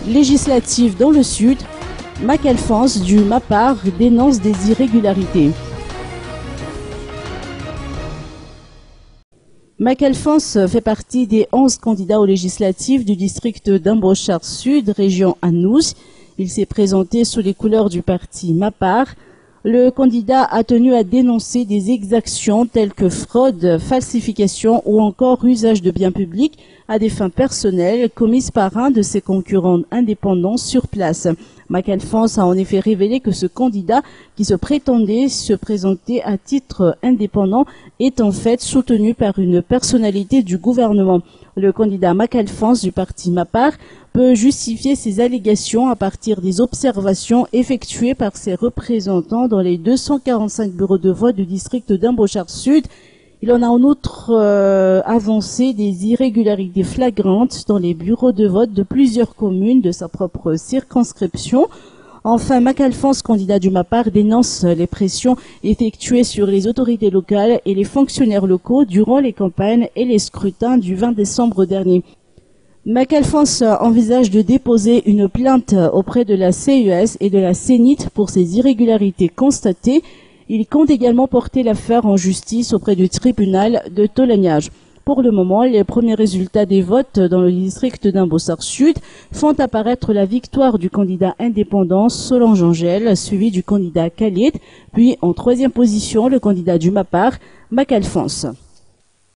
Législative dans le Sud, Mac-Alphonse du MAPAR dénonce des irrégularités. Mac-Alphonse fait partie des 11 candidats aux législatives du district d'Ambochard Sud, région Anous. Il s'est présenté sous les couleurs du parti MAPAR. Le candidat a tenu à dénoncer des exactions telles que fraude, falsification ou encore usage de biens publics à des fins personnelles commises par un de ses concurrents indépendants sur place. Mac-Alphonse a en effet révélé que ce candidat, qui se prétendait se présenter à titre indépendant, est en fait soutenu par une personnalité du gouvernement. Le candidat Mac-Alphonse du parti MAPAR peut justifier ses allégations à partir des observations effectuées par ses représentants dans les 245 bureaux de vote du district d'Ambochard Sud. Il en a en outre avancé des irrégularités flagrantes dans les bureaux de vote de plusieurs communes de sa propre circonscription. Enfin, Mac-Alphonse, candidat du MAPAR, dénonce les pressions effectuées sur les autorités locales et les fonctionnaires locaux durant les campagnes et les scrutins du 20 décembre dernier. Mac-Alphonse envisage de déposer une plainte auprès de la CES et de la CENIT pour ces irrégularités constatées. Il compte également porter l'affaire en justice auprès du tribunal de Tolagnage. Pour le moment, les premiers résultats des votes dans le district d'Ambossard Sud font apparaître la victoire du candidat indépendant Solange Angèle, suivi du candidat Khalid, puis en troisième position le candidat du MAPAR, Mac-Alphonse.